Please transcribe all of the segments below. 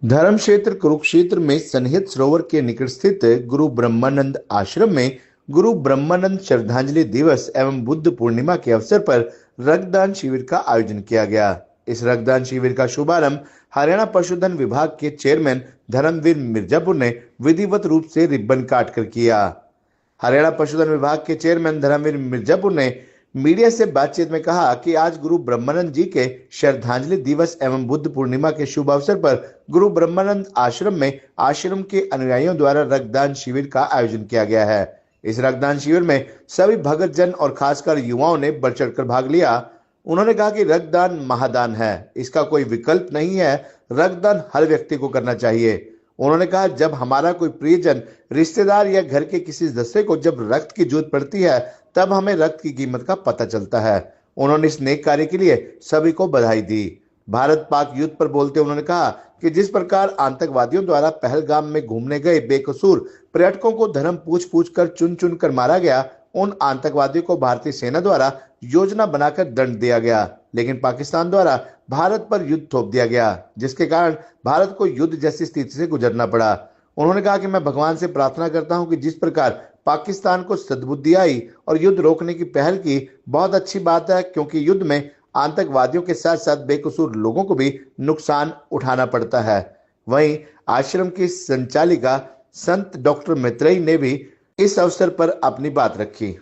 धर्म क्षेत्र कुरुक्षेत्र में सन्निहित सरोवर के निकट स्थित गुरु ब्रह्मानंद आश्रम में गुरु ब्रह्मानंद श्रद्धांजलि दिवस एवं बुद्ध पूर्णिमा के अवसर पर रक्तदान शिविर का आयोजन किया गया। इस रक्तदान शिविर का शुभारंभ हरियाणा पशुधन विभाग के चेयरमैन धर्मवीर मिर्जापुर ने विधिवत रूप से रिबन काट कर किया। हरियाणा पशुधन विभाग के चेयरमैन धर्मवीर मिर्जापुर ने मीडिया से बातचीत में कहा कि आज गुरु ब्रह्मानंद जी के श्रद्धांजलि दिवस एवं बुद्ध पूर्णिमा के शुभ अवसर पर गुरु ब्रह्मानंद आश्रम में आश्रम के अनुयायियों द्वारा रक्तदान शिविर का आयोजन किया गया है। इस रक्तदान शिविर में सभी भगत जन और खासकर युवाओं ने बढ़ चढ़कर भाग लिया। उन्होंने कहा कि रक्तदान महादान है, इसका कोई विकल्प नहीं है। रक्तदान हर व्यक्ति को करना चाहिए। उन्होंने कहा, जब हमारा कोई प्रियजन, रिश्तेदार या घर के किसी सदस्य को जब रक्त की जरूरत पड़ती है तब हमें रक्त की कीमत का पता चलता है। उन्होंने इस नेक कार्य के लिए सभी को बधाई दी। भारत पाक युद्ध पर बोलते उन्होंने कहा कि जिस प्रकार आतंकवादियों द्वारा पहलगाम में घूमने गए बेकसूर पर्यटकों को धर्म पूछ पूछ कर चुन चुन कर मारा गया, उन आतंकवादियों को भारतीय सेना द्वारा योजना बनाकर दंड दिया गया, लेकिन पाकिस्तान द्वारा भारत पर युद्ध थोप दिया गया, जिसके कारण भारत को युद्ध जैसी स्थिति से गुजरना पड़ा। उन्होंने कहा कि मैं भगवान से प्रार्थना करता हूं कि जिस प्रकार पाकिस्तान को सद्बुद्धि आई और युद्ध रोकने की पहल की, बहुत अच्छी बात है, क्योंकि युद्ध में आतंकवादियों के साथ साथ बेकसूर लोगों को भी नुकसान उठाना पड़ता है। वहीं आश्रम की संचालिका संत डॉक्टर मैत्रेयी ने भी इस अवसर पर अपनी बात रखी।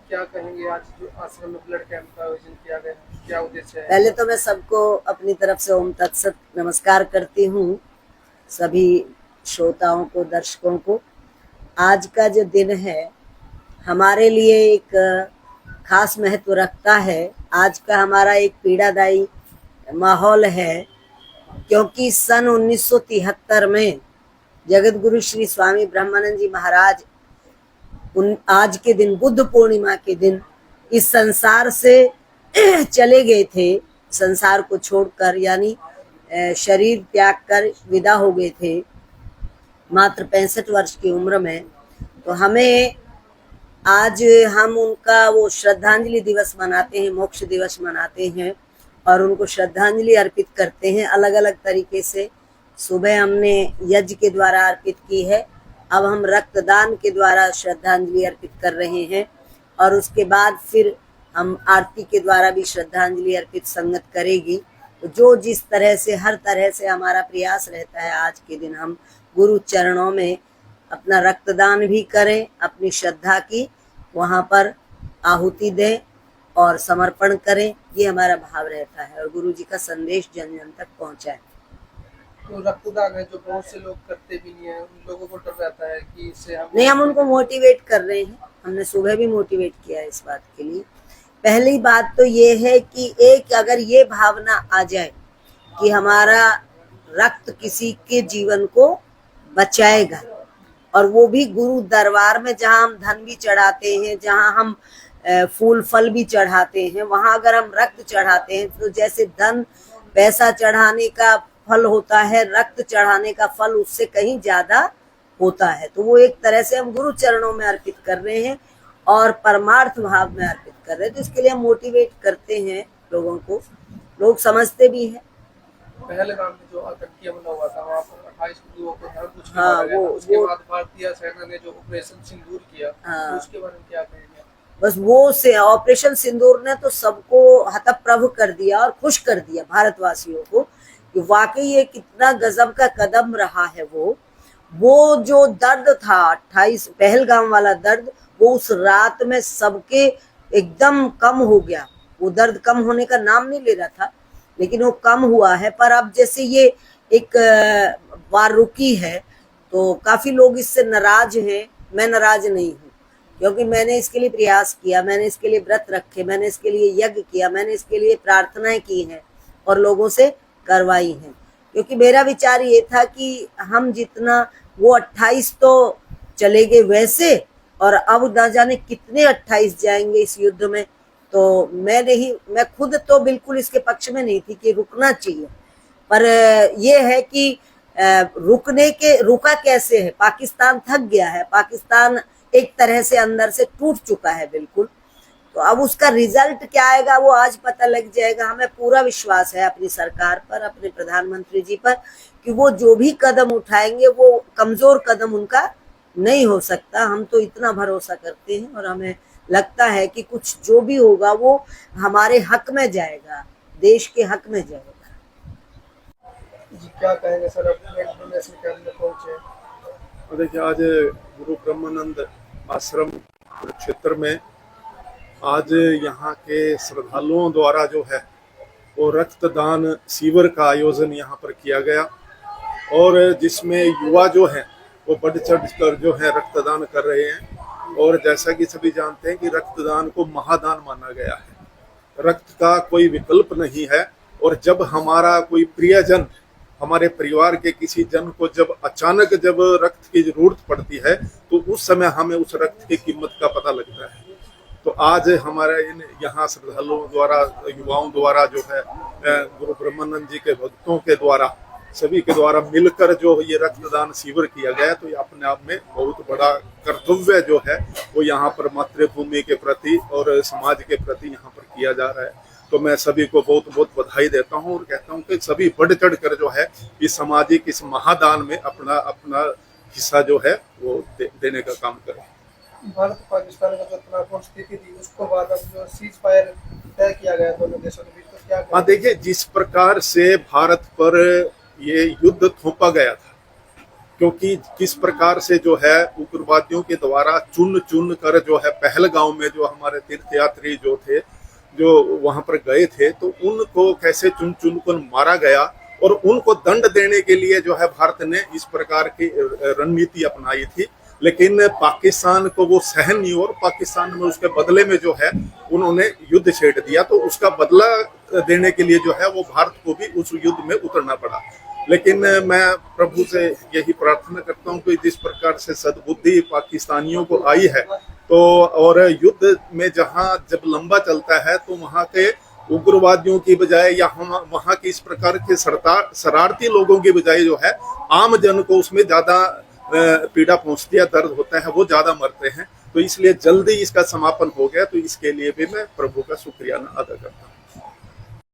क्या कहेंगे, आज जो आश्रम में ब्लड कैंप का आयोजन किया गया, क्या उद्देश्य है? पहले तो मैं सबको अपनी तरफ से ओम तत्सत नमस्कार करती हूँ, सभी श्रोताओं को, दर्शकों को। आज का जो दिन है हमारे लिए एक खास महत्व रखता है। आज का हमारा एक पीड़ादायी माहौल है, क्योंकि सन 1973 में जगत गुरु श्री स्वामी ब्रह्मानंद जी महाराज आज के दिन, बुद्ध पूर्णिमा के दिन, इस संसार से चले गए थे। संसार को छोड़कर, यानी शरीर त्याग कर विदा हो गए थे, मात्र 65 वर्ष की उम्र में। तो हमें आज हम उनका वो श्रद्धांजलि दिवस मनाते हैं, मोक्ष दिवस मनाते हैं और उनको श्रद्धांजलि अर्पित करते हैं अलग अलग तरीके से। सुबह हमने यज्ञ के द्वारा अर्पित की है, अब हम रक्तदान के द्वारा श्रद्धांजलि अर्पित कर रहे हैं और उसके बाद फिर हम आरती के द्वारा भी श्रद्धांजलि अर्पित संगत करेगी। तो जो जिस तरह से, हर तरह से हमारा प्रयास रहता है, आज के दिन हम गुरु चरणों में अपना रक्तदान भी करें, अपनी श्रद्धा की वहाँ पर आहुति दें और समर्पण करें, ये हमारा भाव रहता है और गुरु जी का संदेश जन जन तक पहुँचाए। तो रक्तदान है जो बहुत से लोग करते भी नहीं है, उन लोगों को डर रहता है कि इससे हम उनको मोटिवेट कर रहे हैं। हमने सुबह भी मोटिवेट किया इस बात के लिए। पहली बात तो ये है कि एक अगर ये भावना आ जाए कि हमारा रक्त किसी के जीवन को बचाएगा, और वो भी गुरु दरबार में, जहाँ हम धन भी चढ़ाते हैं, जहाँ हम फूल फल भी चढ़ाते हैं, वहाँ अगर हम रक्त चढ़ाते हैं तो जैसे धन पैसा चढ़ाने का फल होता है, रक्त चढ़ाने का फल उससे कहीं ज्यादा होता है। तो वो एक तरह से हम गुरु चरणों में अर्पित कर रहे हैं और परमार्थ भाव में अर्पित कर रहे हैं। तो इसके लिए हम मोटिवेट करते हैं लोगों को, लोग समझते भी हैं। पहलगाम में जो आतंकी हमला हुआ था, वहाँ पर 28 लोगों को धर कुछ मारा गया, उसके बाद भारतीय सेना ने जो ऑपरेशन सिंदूर किया, तो उसके बारे में क्या कहेंगे? बस वो से ऑपरेशन सिंदूर ने तो सबको हतप्रभ कर दिया और खुश कर दिया भारतवासियों को कि वाकई ये कितना गजब का कदम रहा है। वो जो दर्द था 28 पहलगाम वाला दर्द, वो उस रात में सबके एकदम कम हो गया। वो दर्द कम होने का नाम नहीं ले रहा था, लेकिन वो कम हुआ है। पर अब जैसे ये एक वार रुकी है तो काफी लोग इससे नाराज हैं। मैं नाराज नहीं हूँ, क्योंकि मैंने इसके लिए प्रयास किया, मैंने इसके लिए व्रत रखे, मैंने इसके लिए यज्ञ किया, मैंने इसके लिए प्रार्थनाएं की हैं और लोगों से करवाई हैं। क्योंकि मेरा विचार ये था कि हम जितना वो 28 तो चले गए वैसे, और अब न जाने कितने 28 जाएंगे इस युद्ध में। तो मैं खुद तो बिल्कुल इसके पक्ष में नहीं थी कि रुकना चाहिए, पर ये है कि रुका कैसे है। पाकिस्तान थक गया है, पाकिस्तान एक तरह से अंदर से टूट चुका है बिल्कुल। तो अब उसका रिजल्ट क्या आएगा वो आज पता लग जाएगा। हमें पूरा विश्वास है अपनी सरकार पर, अपने प्रधानमंत्री जी पर, कि वो जो भी कदम उठाएंगे वो कमजोर कदम उनका नहीं हो सकता। हम तो इतना भरोसा करते हैं और हमें लगता है कि कुछ जो भी होगा वो हमारे हक में जाएगा, देश के हक में जाएगा। जी क्या कहेंगे सर, अपने डोनेशन कैंप में पहुंचे? देखिए, आज गुरु ब्रह्मानंद आश्रम क्षेत्र में आज यहाँ के श्रद्धालुओं द्वारा जो है वो रक्तदान शिविर का आयोजन यहाँ पर किया गया, और जिसमें युवा जो है वो बढ़ चढ़ कर जो है रक्तदान कर रहे हैं। और जैसा कि सभी जानते हैं कि रक्तदान को महादान माना गया है, रक्त का कोई विकल्प नहीं है। और जब हमारा कोई प्रियजन, हमारे परिवार के किसी जन को जब अचानक जब रक्त की जरूरत पड़ती है तो उस समय हमें उस रक्त की कीमत का पता लगता है। तो आज हमारे यहाँ श्रद्धालुओं द्वारा, युवाओं द्वारा जो है गुरु ब्रह्मानंद जी के भक्तों के द्वारा, सभी के द्वारा मिलकर जो ये रक्तदान शिविर किया गया, तो ये अपने आप में बहुत बड़ा कर्तव्य जो है वो यहाँ पर मातृभूमि के प्रति और समाज के प्रति यहाँ पर किया जा रहा है। तो मैं सभी को बहुत बहुत बधाई देता हूँ और कहता हूँ कि सभी बढ़ चढ़ कर जो है इस सामाजिक इस महादान में अपना अपना हिस्सा जो है वो देने का काम करें। भारत पाकिस्तान का जो तनावपूर्ण स्थिति थी उसको बाद अब जो सीज फायर तय किया गया दोनों देशों के बीच, तो क्या? हाँ, देखिए, जिस प्रकार से भारत पर ये युद्ध थोपा गया था, क्योंकि किस प्रकार से जो है उग्रवादियों के द्वारा चुन चुन कर जो है पहलगांव में जो हमारे तीर्थयात्री जो थे जो वहां पर गए थे, तो उनको कैसे चुन चुन कर मारा गया, और उनको दंड देने के लिए जो है भारत ने इस प्रकार की रणनीति अपनाई थी। लेकिन पाकिस्तान को वो सहन नहीं, और पाकिस्तान में उसके बदले में जो है उन्होंने युद्ध छेड़ दिया। तो उसका बदला देने के लिए जो है वो भारत को भी उस युद्ध में उतरना पड़ा। लेकिन मैं प्रभु से यही प्रार्थना करता हूँ कि जिस प्रकार से सद्बुद्धि पाकिस्तानियों को आई है, तो और युद्ध में जहाँ जब लंबा चलता है तो वहाँ के उग्रवादियों की बजाय या वहाँ की इस प्रकार के शरारती लोगों की बजाय जो है आम जन को उसमें ज्यादा पीड़ा पहुंचती है, दर्द होता है, वो ज्यादा मरते हैं। तो इसलिए जल्दी इसका समापन हो गया, तो इसके लिए भी मैं प्रभु का शुक्रिया अदा करता हूँ।